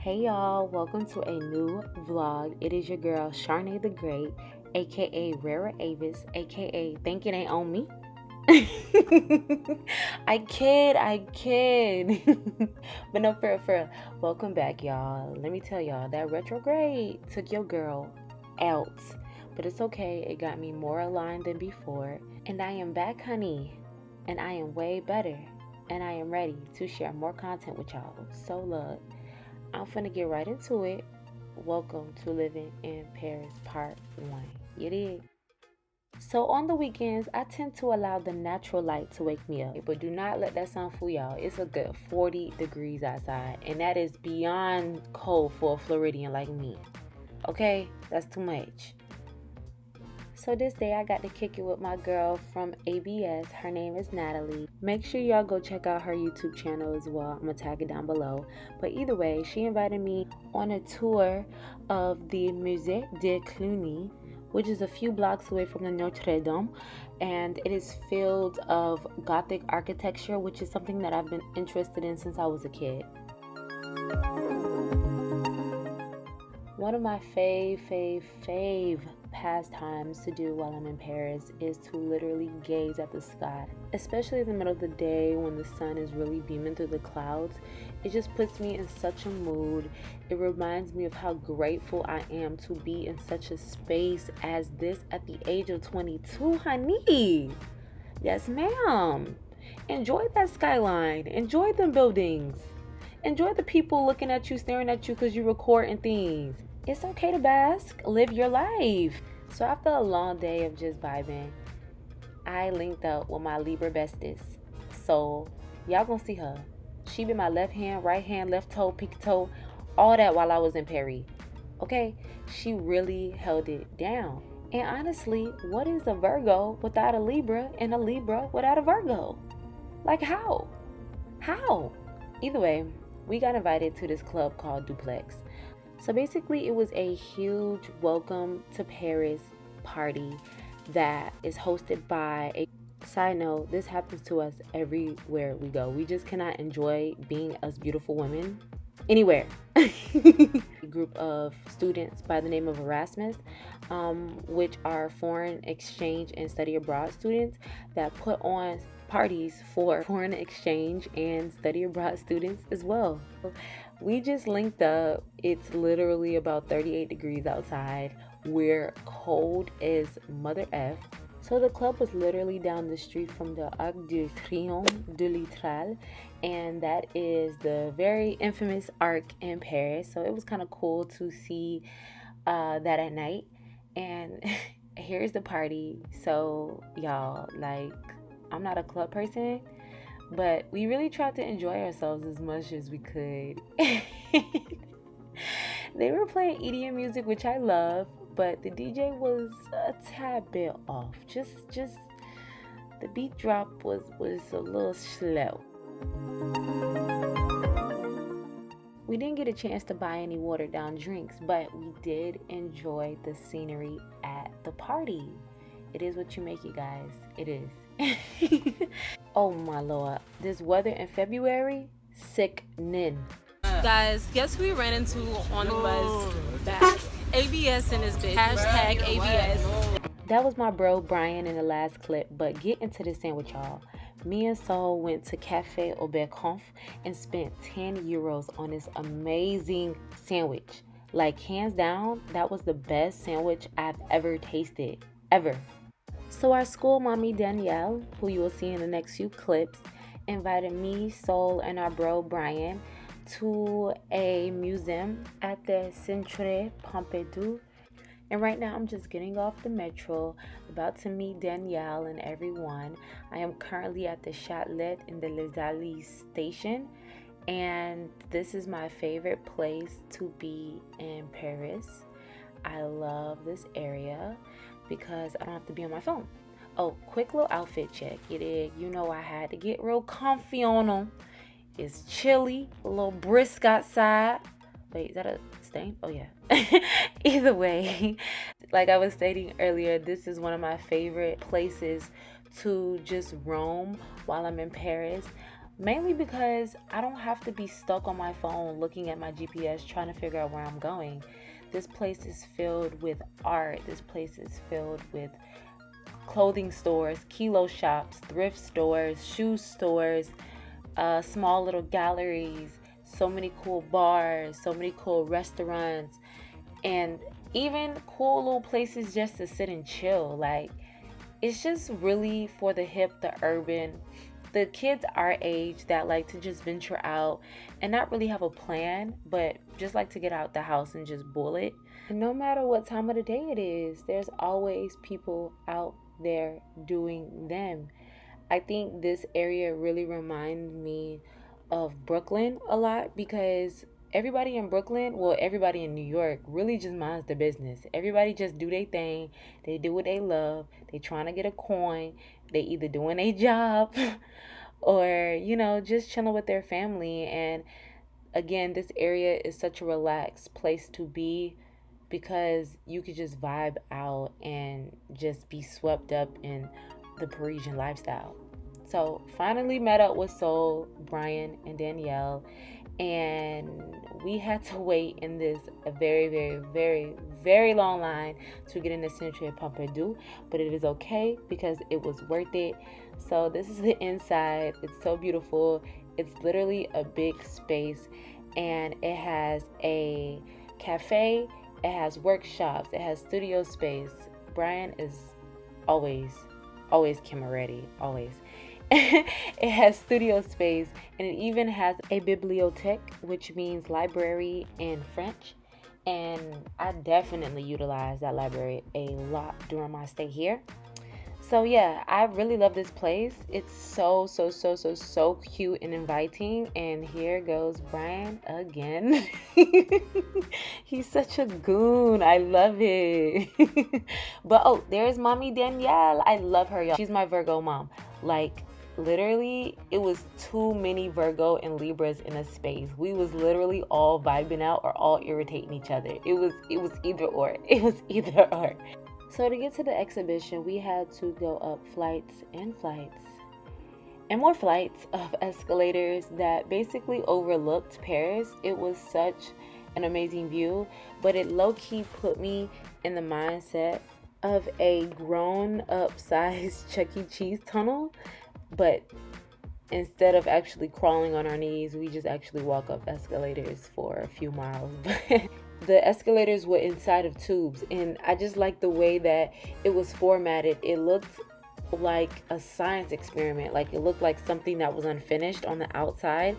Hey y'all, welcome to a new vlog. It is your girl Sharnae the Great, aka Rara Avis, aka Think It Ain't On Me. I kid. But no, for real. Welcome back, y'all. Let me tell y'all, that retrograde took your girl out. But it's okay, it got me more aligned than before. And I am back, honey. And I am way better. And I am ready to share more content with y'all. So look, I'm finna get right into it. Welcome to Living in Paris Part 1. You dig? So on the weekends, I tend to allow the natural light to wake me up. But do not let that sun fool y'all. It's a good 40 degrees outside. And that is beyond cold for a Floridian like me. Okay? That's too much. So this day I got to kick it with my girl from ABS. Her name is Natalie. Make sure y'all go check out her YouTube channel as well. I'm going to tag it down below. But either way, she invited me on a tour of the Musée de Cluny, which is a few blocks away from the Notre Dame. And it is filled of Gothic architecture, which is something that I've been interested in since I was a kid. One of my fave pastimes to do while I'm in Paris is to literally gaze at the sky, especially in the middle of the day when the sun is really beaming through the clouds. It just puts me in such a mood. It reminds me of how grateful I am to be in such a space as this at the age of 22, honey. Yes, ma'am. Enjoy that skyline. Enjoy them buildings. Enjoy the people looking at you, staring at you because you're recording things. It's okay to bask. Live your life. So after a long day of just vibing, I linked up with my Libra besties. So y'all gonna see her. She be my left hand, right hand, left toe, pinky toe, all that while I was in Paris. Okay? She really held it down. And honestly, what is a Virgo without a Libra and a Libra without a Virgo? Like how? How? Either way, we got invited to this club called Duplex. So basically, it was a huge welcome to Paris party that is hosted by a side note. This happens to us everywhere we go. We just cannot enjoy being us beautiful women anywhere. A group of students by the name of Erasmus, which are foreign exchange and study abroad students that put on parties for foreign exchange and study abroad students as well. We just linked up. It's literally about 38 degrees outside. We're cold as mother F. So the club was literally down the street from the Arc de Triomphe de l'Étoile, and that is the very infamous arc in Paris. So it was kind of cool to see that at night. And here's the party. So y'all, like, I'm not a club person, but we really tried to enjoy ourselves as much as we could. They were playing EDM music, which I love, but the DJ was a tad bit off. Just the beat drop was a little slow. We didn't get a chance to buy any watered down drinks, but we did enjoy the scenery at the party. It is what you make it, guys. It is. Oh my lord, this weather in February, sickening. Guys, guess who we ran into on the bus back? ABS in this bitch. Hashtag ABS. That was my bro Brian in the last clip, but get into this sandwich, y'all. Me and Sol went to Cafe Auberconf and spent 10 euros on this amazing sandwich. Like, hands down, that was the best sandwich I've ever tasted. Ever. So our school mommy Danielle, who you will see in the next few clips, invited me, Sol, and our bro Brian to a museum at the Centre Pompidou. And right now I'm just getting off the metro, about to meet Danielle and everyone. I am currently at the Châtelet in the Les Halles station, and this is my favorite place to be in Paris. I love this area because I don't have to be on my phone. Oh, quick little outfit check. You know I had to get real comfy on them. It's chilly, a little brisk outside. Wait, is that a stain? Oh yeah. Either way, like I was stating earlier, this is one of my favorite places to just roam while I'm in Paris. Mainly because I don't have to be stuck on my phone looking at my GPS trying to figure out where I'm going. This place is filled with art. This place is filled with clothing stores, kilo shops, thrift stores, shoe stores, small little galleries, so many cool bars, so many cool restaurants, and even cool little places just to sit and chill. Like, it's just really for the hip, the urban, the kids our age that like to just venture out and not really have a plan, but just like to get out the house and just bullet. And no matter what time of the day it is, there's always people out there doing them. I think this area really reminds me of Brooklyn a lot because everybody in Brooklyn, well, everybody in New York really just minds their business. Everybody just do their thing. They do what they love. They trying to get a coin. They either doing a job or, just chilling with their family. And again, this area is such a relaxed place to be because you could just vibe out and just be swept up in the Parisian lifestyle. So finally met up with Soul, Brian, and Danielle, and we had to wait in this a very, very, very, very long line to get into Centre Pompidou, but it is okay because it was worth it. So this is the inside. It's so beautiful. It's literally a big space, and it has a cafe, it has workshops, it has studio space. Brian is always camera ready, always. It has studio space, and it even has a bibliothèque, which means library in French. And I definitely utilized that library a lot during my stay here. So yeah, I really love this place. It's so cute and inviting. And here goes Brian again. He's such a goon. I love it. But oh, there's mommy Danielle. I love her, y'all. She's my Virgo mom. Like, literally, it was too many Virgo and Libras in a space. We was literally all vibing out or all irritating each other. It was either or. It was either or. So to get to the exhibition, we had to go up flights and flights and more flights of escalators that basically overlooked Paris. It was such an amazing view, but it low-key put me in the mindset of a grown-up sized Chuck E. Cheese tunnel, but instead of actually crawling on our knees, we just actually walk up escalators for a few miles. The escalators were inside of tubes, and I just like the way that it was formatted. It looked like a science experiment. Like, it looked like something that was unfinished on the outside.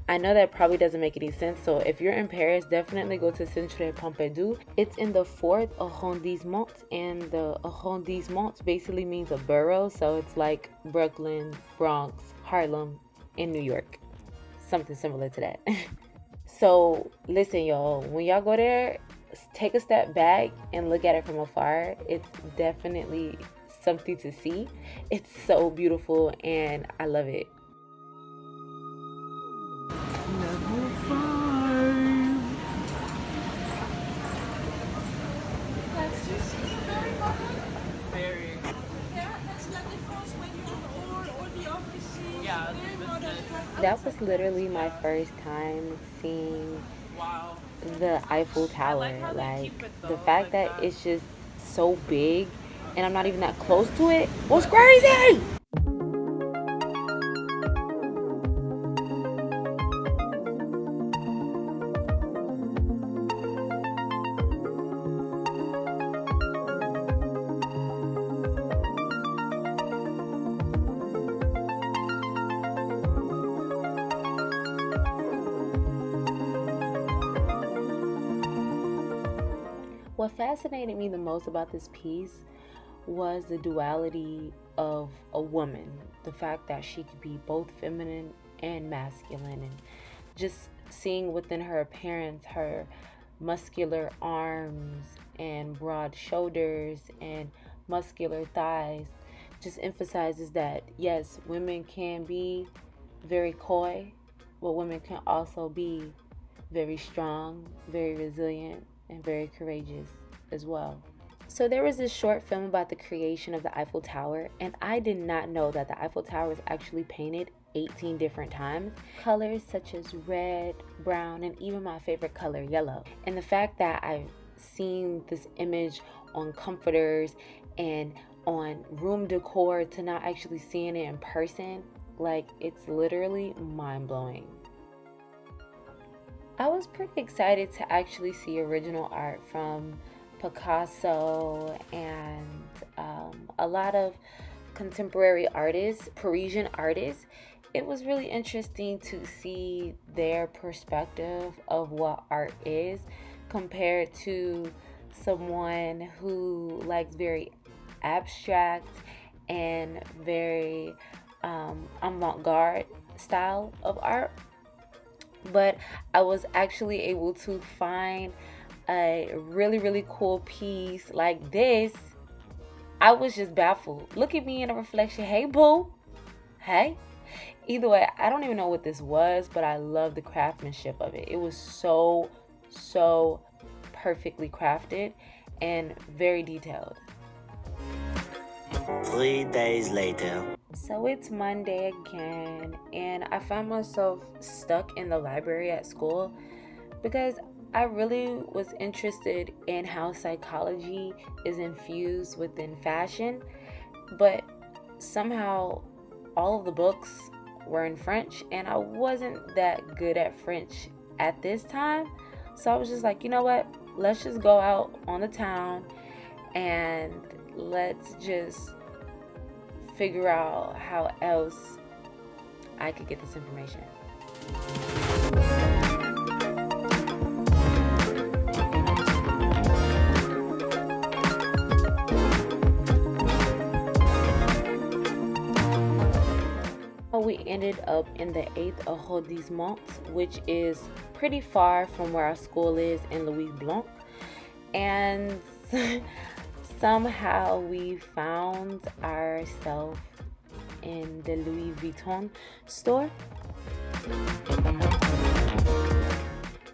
I know that probably doesn't make any sense, so if you're in Paris, definitely go to Centre Pompidou. It's in the 4th arrondissement, and the arrondissement basically means a borough, so it's like Brooklyn, Bronx, Harlem in New York. Something similar to that. So listen, y'all, when y'all go there, take a step back and look at it from afar. It's definitely something to see. It's so beautiful and I love it. Level 5. That's just very modern. Very. Yeah, that's like the first when you're all the offices. Yeah, very modern. That was literally my first time seeing Wow. the Eiffel Tower. like how they Like, keep it, though, the fact like that that. it's just so big and I'm not even that close to it was crazy. What fascinated me the most about this piece was the duality of a woman. The fact that she could be both feminine and masculine, and just seeing within her appearance, her muscular arms and broad shoulders and muscular thighs just emphasizes that yes, women can be very coy, but women can also be very strong, very resilient, and very courageous as well. So there was this short film about the creation of the Eiffel Tower, and I did not know that the Eiffel Tower was actually painted 18 different times. Colors such as red, brown, and even my favorite color, yellow. And the fact that I've seen this image on comforters and on room decor to now actually seeing it in person, like, it's literally mind-blowing. I was pretty excited to actually see original art from Picasso and a lot of contemporary artists, Parisian artists. It was really interesting to see their perspective of what art is compared to someone who likes very abstract and very avant-garde style of art. But I was actually able to find a really cool piece like this. I was just baffled. Look at me in a reflection. Hey, boo. Hey. Either way, I don't even know what this was, but I love the craftsmanship of it. It was so perfectly crafted and very detailed. 3 days later. So it's Monday again, and I found myself stuck in the library at school because I really was interested in how psychology is infused within fashion, but somehow all of the books were in French, and I wasn't that good at French at this time. So I was just like, you know what? Let's just go out on the town and let's just figure out how else I could get this information. We ended up in the 8th arrondissement, which is pretty far from where our school is in Louis Blanc, and somehow we found ourselves in the Louis Vuitton store.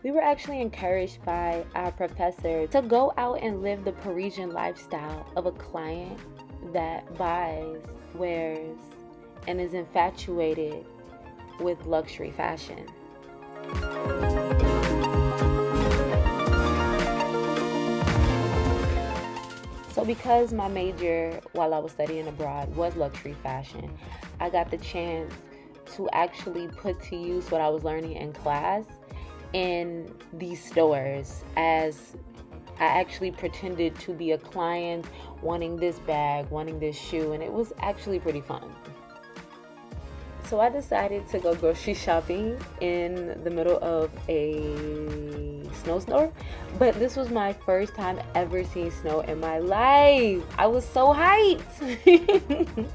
We were actually encouraged by our professor to go out and live the Parisian lifestyle of a client that buys, wears, and is infatuated with luxury fashion. So because my major while I was studying abroad was luxury fashion, I got the chance to actually put to use what I was learning in class in these stores, as I actually pretended to be a client wanting this bag, wanting this shoe, and it was actually pretty fun. So I decided to go grocery shopping in the middle of a snowstorm. But this was my first time ever seeing snow in my life. I was so hyped.